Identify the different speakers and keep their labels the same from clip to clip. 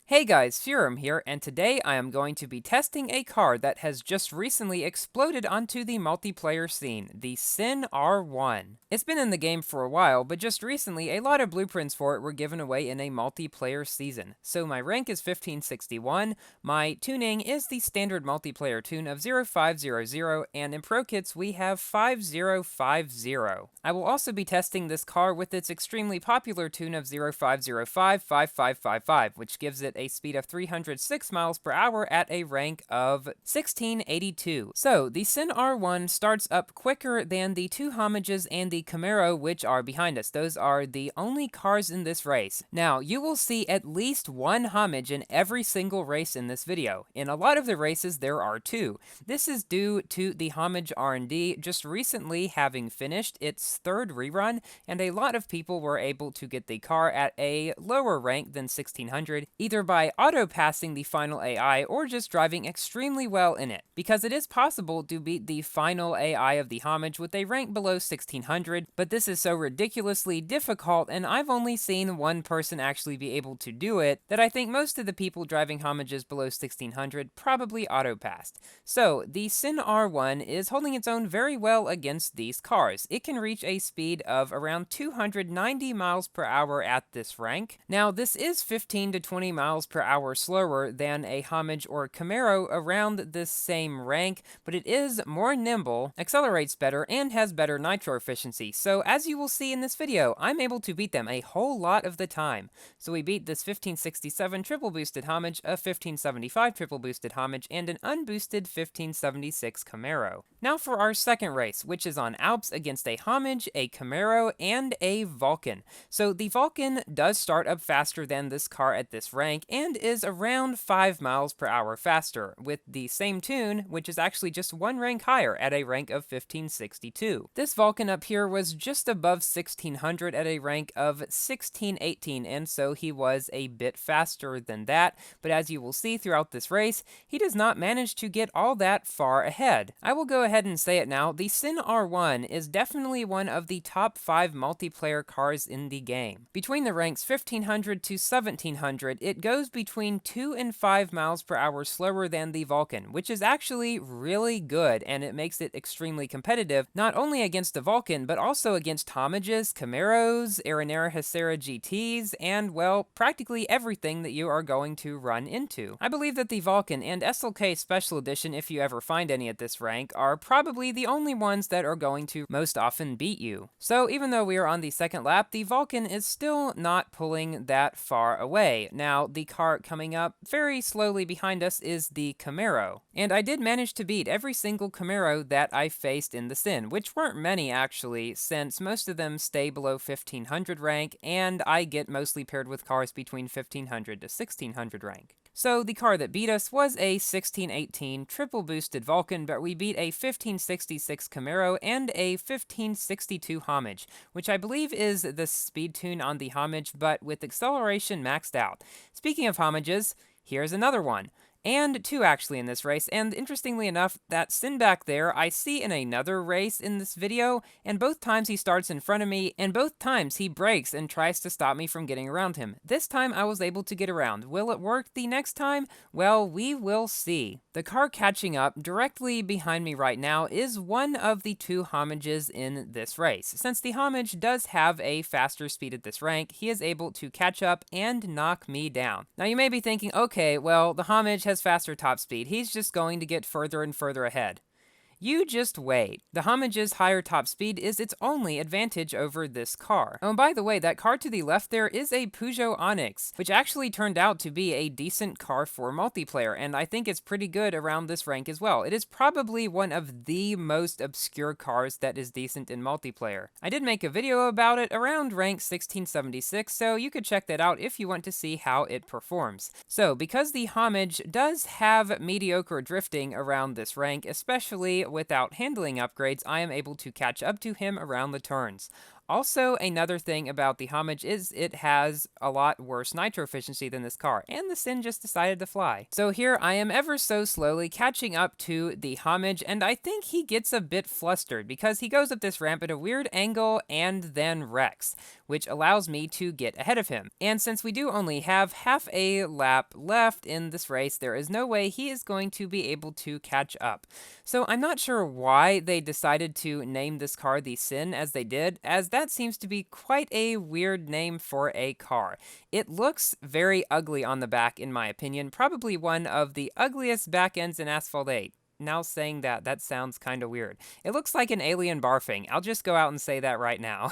Speaker 1: Hey guys, Furum here, and today I am going to be testing a car that has just recently exploded onto the multiplayer scene, the Sin R1. It's been in the game for a while, but just recently a lot of blueprints for it were given away in a multiplayer season. So my rank is 1561, my tuning is the standard multiplayer tune of 0500, and in Pro Kits we have 5050. I will also be testing this car with its extremely popular tune of 05055555, which gives it a speed of 306 miles per hour at a rank of 1682. So the Sin R1 starts up quicker than the two Homages and the Camaro, which are behind us. Those are the only cars in this race. Now, you will see at least one Homage in every single race in this video. In a lot of the races, there are two. This is due to the Homage R&D just recently having finished its third rerun, and a lot of people were able to get the car at a lower rank than 1600, either by auto-passing the final AI or just driving extremely well in it, because it is possible to beat the final AI of the Homage with a rank below 1600, but this is so ridiculously difficult, and I've only seen one person actually be able to do it, that I think most of the people driving Homages below 1600 probably auto-passed. So, the Sin R1 is holding its own very well against these cars. It can reach a speed of around 290 miles per hour at this rank. Now, this is 15 to 20 miles per hour slower than a Homage or Camaro around this same rank, but it is more nimble, accelerates better, and has better nitro efficiency. So as you will see in this video, I'm able to beat them a whole lot of the time. So we beat this 1567 triple boosted Homage, a 1575 triple boosted Homage, and an unboosted 1576 Camaro. Now for our second race, which is on Alps against a Homage, a Camaro, and a Vulcan. So the Vulcan does start up faster than this car at this rank, and is around 5 miles per hour faster, with the same tune, which is actually just one rank higher at a rank of 1562. This Vulcan up here was just above 1600 at a rank of 1618, and so he was a bit faster than that, but as you will see throughout this race, he does not manage to get all that far ahead. I will go ahead and say it now, the Sin R1 is definitely one of the top 5 multiplayer cars in the game. Between the ranks 1500 to 1700, it goes between 2 and 5 miles per hour slower than the Vulcan, which is actually really good, and it makes it extremely competitive, not only against the Vulcan, but also against Homages, Camaros, Aranera Hacera GTs, and, well, practically everything that you are going to run into. I believe that the Vulcan and SLK Special Edition, if you ever find any at this rank, are probably the only ones that are going to most often beat you. So even though we are on the second lap, the Vulcan is still not pulling that far away. Now, the car coming up very slowly behind us is the Camaro. And I did manage to beat every single Camaro that I faced in the Sin, which weren't many actually, since most of them stay below 1500 rank, and I get mostly paired with cars between 1500 to 1600 rank. So the car that beat us was a 1618 triple boosted Vulcan, but we beat a 1566 Camaro and a 1562 Homage, which I believe is the speed tune on the Homage, but with acceleration maxed out. Speaking of Homages, here's another one. And two actually in this race, and interestingly enough, that Sin back there I see in another race in this video, and both times he starts in front of me, and both times he brakes and tries to stop me from getting around him. This time I was able to get around. Will it work the next time? Well, we will see. The car catching up directly behind me right now is one of the two Homages in this race. Since the Homage does have a faster speed at this rank, he is able to catch up and knock me down. Now you may be thinking, okay, well, the Homage has faster top speed, he's just going to get further and further ahead. You just wait. The Homage's higher top speed is its only advantage over this car. Oh, and by the way, that car to the left there is a Peugeot Onyx, which actually turned out to be a decent car for multiplayer, and I think it's pretty good around this rank as well. It is probably one of the most obscure cars that is decent in multiplayer. I did make a video about it around rank 1676, so you could check that out if you want to see how it performs. So, because the Homage does have mediocre drifting around this rank, especially without handling upgrades, I am able to catch up to him around the turns. Also, another thing about the Homage is it has a lot worse nitro efficiency than this car, and the Sin just decided to fly. So here I am ever so slowly catching up to the Homage, and I think he gets a bit flustered because he goes up this ramp at a weird angle and then wrecks, which allows me to get ahead of him. And since we do only have half a lap left in this race, there is no way he is going to be able to catch up. So I'm not sure why they decided to name this car the Sin as they did, as that seems to be quite a weird name for a car. It looks very ugly on the back in my opinion, probably one of the ugliest back ends in Asphalt 8. Now saying that, that sounds kinda weird. It looks like an alien barfing. I'll just go out and say that right now.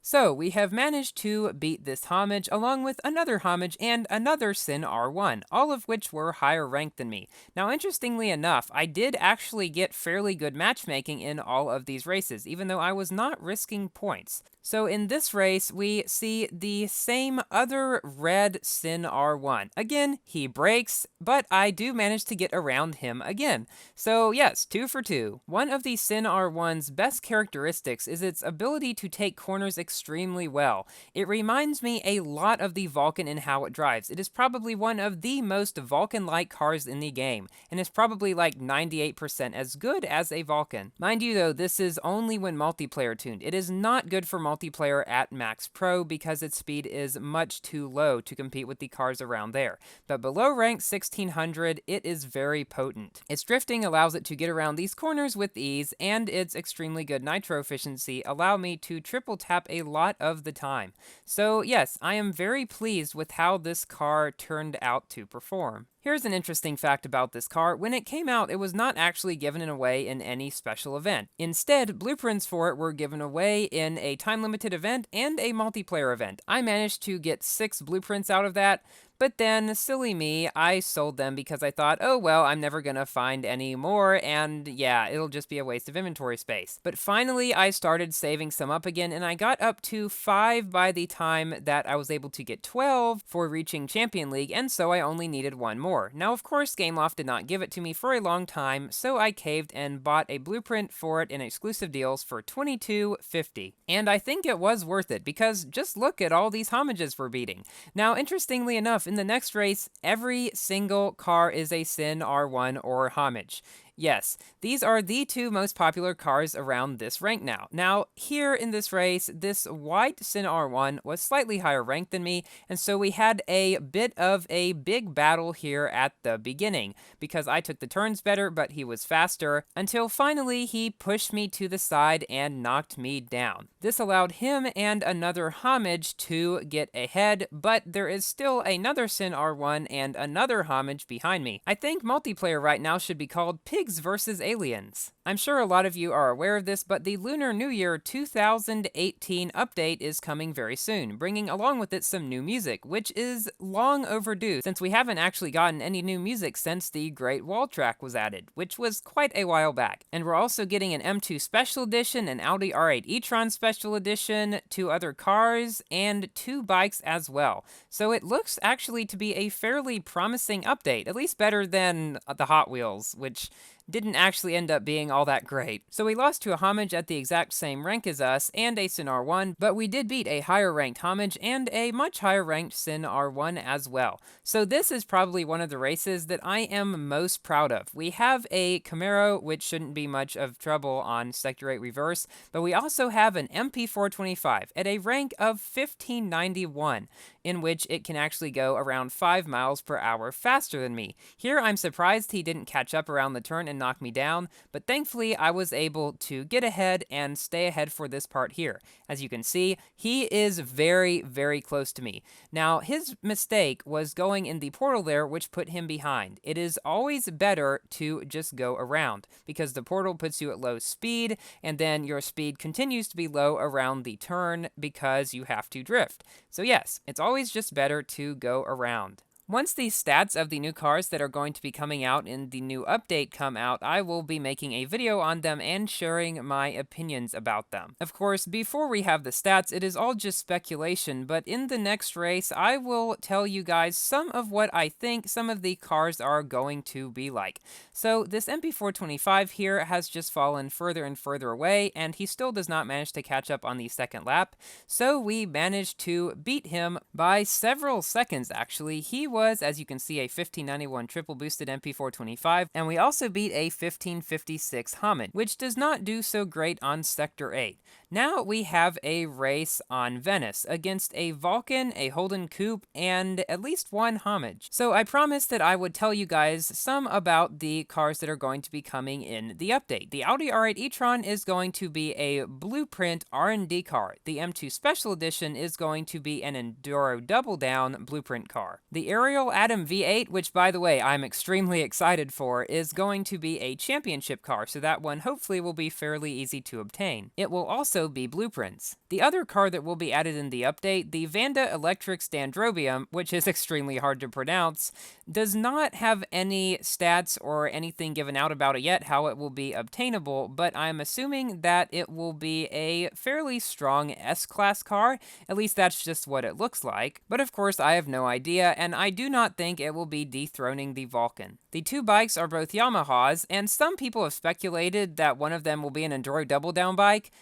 Speaker 1: So, we have managed to beat this Homage along with another Homage and another Sin R1, all of which were higher ranked than me. Now, interestingly enough, I did actually get fairly good matchmaking in all of these races, even though I was not risking points. So in this race, we see the same other red Sin R1. Again, he breaks, but I do manage to get around him again. So yes, 2 for 2. One of the Sin R1's best characteristics is its ability to take corners extremely well. It reminds me a lot of the Vulcan in how it drives. It is probably one of the most Vulcan-like cars in the game, and is probably like 98% as good as a Vulcan. Mind you though, this is only when multiplayer tuned. It is not good for multiplayer at Max Pro because its speed is much too low to compete with the cars around there. But below rank 1600, it is very potent. Its drifting allows it to get around these corners with ease, and its extremely good nitro efficiency allow me to triple tap a lot of the time. So yes, I am very pleased with how this car turned out to perform. Here's an interesting fact about this car. When it came out, it was not actually given away in any special event. Instead, blueprints for it were given away in a time-limited event and a multiplayer event. I managed to get 6 blueprints out of that, but then, silly me, I sold them because I thought, oh well, I'm never gonna find any more, and yeah, it'll just be a waste of inventory space. But finally, I started saving some up again, and I got up to 5 by the time that I was able to get 12 for reaching Champion League, and so I only needed 1 more. Now, of course, Gameloft did not give it to me for a long time, so I caved and bought a blueprint for it in exclusive deals for $22.50. And I think it was worth it, because just look at all these homages we're beating. Now, interestingly enough, in the next race, every single car is a Sin R1 or Homage. Yes, these are the 2 most popular cars around this rank now. Now, here in this race, this white Sin R1 was slightly higher ranked than me, and so we had a bit of a big battle here at the beginning, because I took the turns better, but he was faster, until finally he pushed me to the side and knocked me down. This allowed him and another Homage to get ahead, but there is still another Sin R1 and another Homage behind me. I think multiplayer right now should be called Pigs versus Aliens. I'm sure a lot of you are aware of this, but the Lunar New Year 2018 update is coming very soon, bringing along with it some new music, which is long overdue since we haven't actually gotten any new music since the Great Wall track was added, which was quite a while back. And we're also getting an M2 Special Edition, an Audi R8 e-tron Special Edition, 2 other cars, and 2 bikes as well. So it looks actually to be a fairly promising update, at least better than the Hot Wheels, which didn't actually end up being all that great. So we lost to a Homage at the exact same rank as us, and a Sin R1, but we did beat a higher ranked Homage and a much higher ranked Sin R1 as well. So this is probably one of the races that I am most proud of. We have a Camaro, which shouldn't be much of trouble on Sector 8 Reverse, but we also have an MP425 at a rank of 1591, in which it can actually go around 5 miles per hour faster than me. Here I'm surprised he didn't catch up around the turn and knock me down, but thankfully I was able to get ahead and stay ahead for this part here. As you can see, he is very, very close to me. Now, his mistake was going in the portal there, which put him behind. It is always better to just go around, because the portal puts you at low speed, and then your speed continues to be low around the turn because you have to drift. So yes, it's always just better to go around. Once the stats of the new cars that are going to be coming out in the new update come out, I will be making a video on them and sharing my opinions about them. Of course, before we have the stats, it is all just speculation, but in the next race, I will tell you guys some of what I think some of the cars are going to be like. So this MP425 here has just fallen further and further away, and he still does not manage to catch up on the second lap. So we managed to beat him by several seconds, actually. He was, as you can see, a 1591 triple boosted MP425, and we also beat a 1556 Hommage, which does not do so great on Sector 8. Now we have a race on Venice against a Vulcan, a Holden Coupe, and at least one Hommage. So I promised that I would tell you guys some about the cars that are going to be coming in the update. The Audi R8 e-tron is going to be a Blueprint R&D car. The M2 Special Edition is going to be an Enduro Double Down Blueprint car. The Ariel Atom V8, which by the way I'm extremely excited for, is going to be a championship car, so that one hopefully will be fairly easy to obtain. It will also be blueprints. The other car that will be added in the update, the Vanda Electric Standrobium, which is extremely hard to pronounce, does not have any stats or anything given out about it yet, how it will be obtainable, but I'm assuming that it will be a fairly strong S-Class car. At least that's just what it looks like. But of course, I have no idea, and I do not think it will be dethroning the Vulcan. The two bikes are both Yamahas, and some people have speculated that one of them will be an Enduro Double Down bike.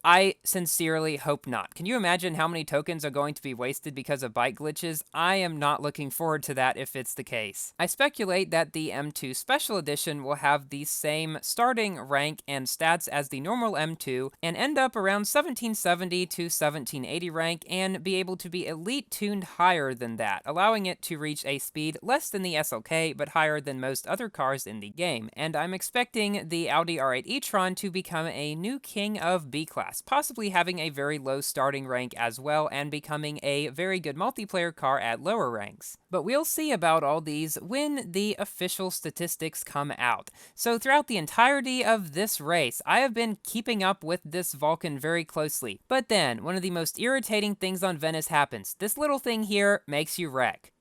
Speaker 1: I sincerely hope not. Can you imagine how many tokens are going to be wasted because of bike glitches? I am not looking forward to that if it's the case. I speculate that the M2 Special Edition will have the same starting rank and stats as the normal M2 and end up around 1770 to 1780 rank and be able to be elite tuned higher than that, allowing it to reach a speed less than the SLK but higher than most other cars in the game. And I'm expecting the Audi R8 e-tron to become a new king of B-Class, possibly having a very low starting rank as well and becoming a very good multiplayer car at lower ranks. But we'll see about all these when the official statistics come out. So throughout the entirety of this race, I have been keeping up with this Vulcan very closely. But then, one of the most irritating things on Venice happens. This little thing here makes you wreck.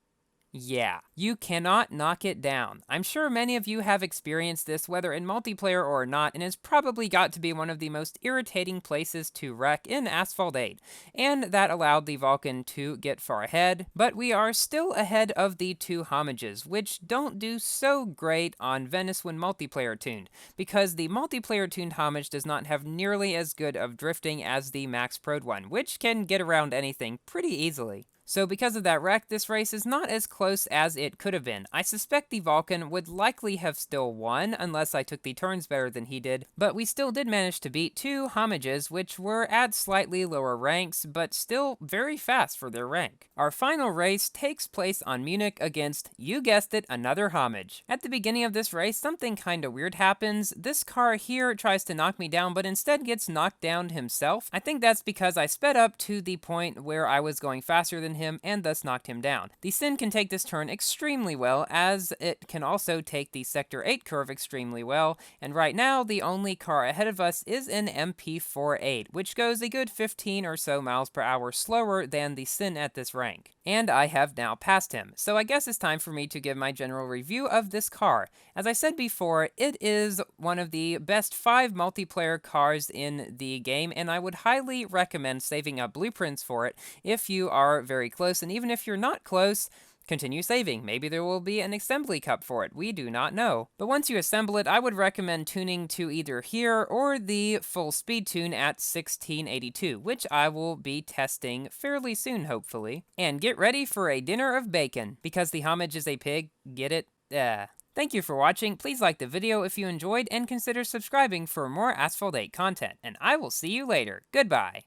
Speaker 1: Yeah, you cannot knock it down. I'm sure many of you have experienced this, whether in multiplayer or not, and it's probably got to be one of the most irritating places to wreck in Asphalt 8. And that allowed the Vulcan to get far ahead, but we are still ahead of the two Hommages, which don't do so great on Venice when multiplayer tuned, because the multiplayer tuned Hommage does not have nearly as good of drifting as the Max Prod one, which can get around anything pretty easily. So because of that wreck, this race is not as close as it could have been. I suspect the Vulcan would likely have still won, unless I took the turns better than he did, but we still did manage to beat two Hommages, which were at slightly lower ranks, but still very fast for their rank. Our final race takes place on Munich against, you guessed it, another Hommage. At the beginning of this race, something kinda weird happens. This car here tries to knock me down, but instead gets knocked down himself. I think that's because I sped up to the point where I was going faster than him and thus knocked him down. The Sin can take this turn extremely well, as it can also take the Sector 8 curve extremely well, and right now the only car ahead of us is an MP48, which goes a good 15 or so miles per hour slower than the Sin at this rank. And I have now passed him, so I guess it's time for me to give my general review of this car. As I said before, it is one of the best 5 multiplayer cars in the game, and I would highly recommend saving up blueprints for it if you are very close, and even if you're not close, continue saving. Maybe there will be an assembly cup for it, we do not know. But once you assemble it, I would recommend tuning to either here or the full speed tune at 1682, which I will be testing fairly soon, hopefully. And get ready for a dinner of bacon, because the Hommage is a pig, get it? Thank you for watching, please like the video if you enjoyed, and consider subscribing for more Asphalt 8 content, and I will see you later. Goodbye!